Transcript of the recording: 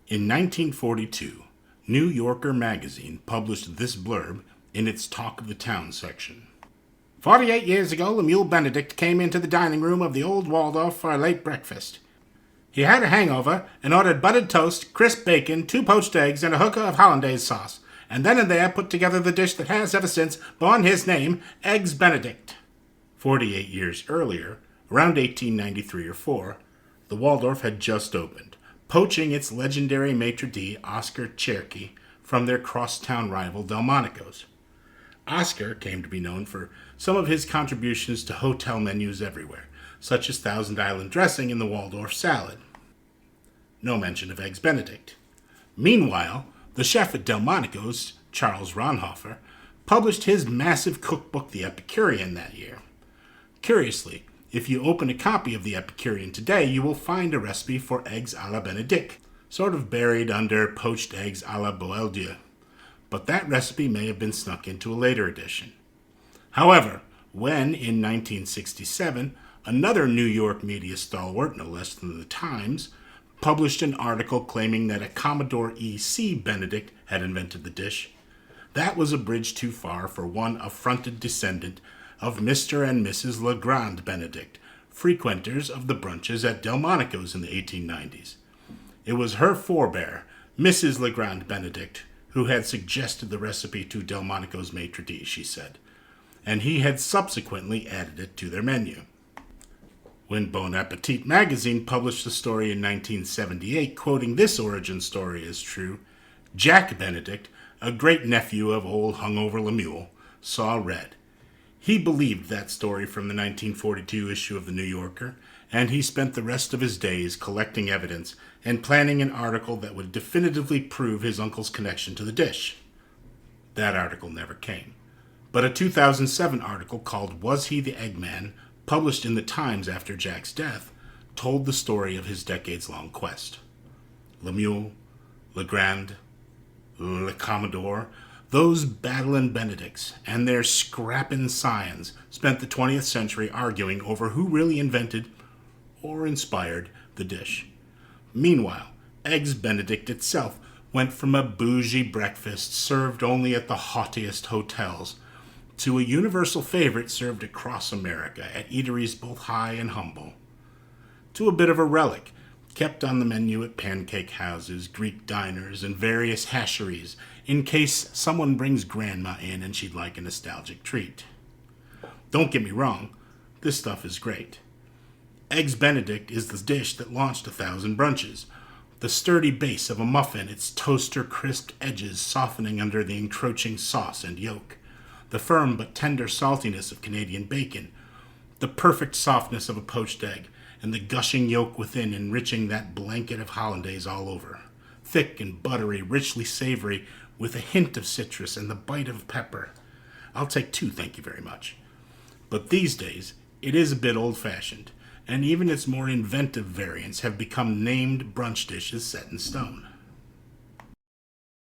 In 1942, New Yorker magazine published this blurb in its Talk of the Town section. 48 years ago, Lemuel Benedict came into the dining room of the old Waldorf for a late breakfast. He had a hangover and ordered buttered toast, crisp bacon, 2 poached eggs, and a hooker of hollandaise sauce, and then and there put together the dish that has ever since borne his name, Eggs Benedict. 48 years earlier, around 1893 or 4, the Waldorf had just opened, poaching its legendary maitre d', Oscar Cherokee, from their crosstown rival Delmonico's. Oscar came to be known for some of his contributions to hotel menus everywhere, such as Thousand Island dressing in the Waldorf salad. No mention of Eggs Benedict. Meanwhile, the chef at Delmonico's, Charles Ronhofer, published his massive cookbook, The Epicurean, that year. Curiously, if you open a copy of The Epicurean today, you will find a recipe for eggs à la Benedict, sort of buried under poached eggs à la Boieldieu. But that recipe may have been snuck into a later edition. However, when, in 1967, another New York media stalwart, no less than the Times, published an article claiming that a Commodore E.C. Benedict had invented the dish, that was a bridge too far for one affronted descendant of Mr. and Mrs. Legrand Benedict, frequenters of the brunches at Delmonico's in the 1890s. It was her forebear, Mrs. Legrand Benedict, who had suggested the recipe to Delmonico's maitre d', she said, and he had subsequently added it to their menu. When Bon Appetit magazine published the story in 1978, quoting this origin story as true, Jack Benedict, a great-nephew of old hungover Lemuel, saw red. He believed that story from the 1942 issue of the New Yorker, and he spent the rest of his days collecting evidence and planning an article that would definitively prove his uncle's connection to the dish. That article never came, but a 2007 article called Was He the Eggman, published in the Times after Jack's death, told the story of his decades-long quest. Lemuel, Legrand, Le Commodore, those battlin' Benedicts and their scrappin' scions spent the 20th century arguing over who really invented or inspired the dish. Meanwhile, Eggs Benedict itself went from a bougie breakfast served only at the haughtiest hotels to a universal favorite served across America at eateries both high and humble, to a bit of a relic kept on the menu at pancake houses, Greek diners, and various hasheries in case someone brings grandma in and she'd like a nostalgic treat. Don't get me wrong, this stuff is great. Eggs Benedict is the dish that launched 1,000 brunches. The sturdy base of a muffin, its toaster-crisped edges softening under the encroaching sauce and yolk. The firm but tender saltiness of Canadian bacon. The perfect softness of a poached egg, and the gushing yolk within enriching that blanket of hollandaise all over. Thick and buttery, richly savory, with a hint of citrus and the bite of pepper. I'll take 2, thank you very much. But these days, it is a bit old-fashioned, and even its more inventive variants have become named brunch dishes set in stone.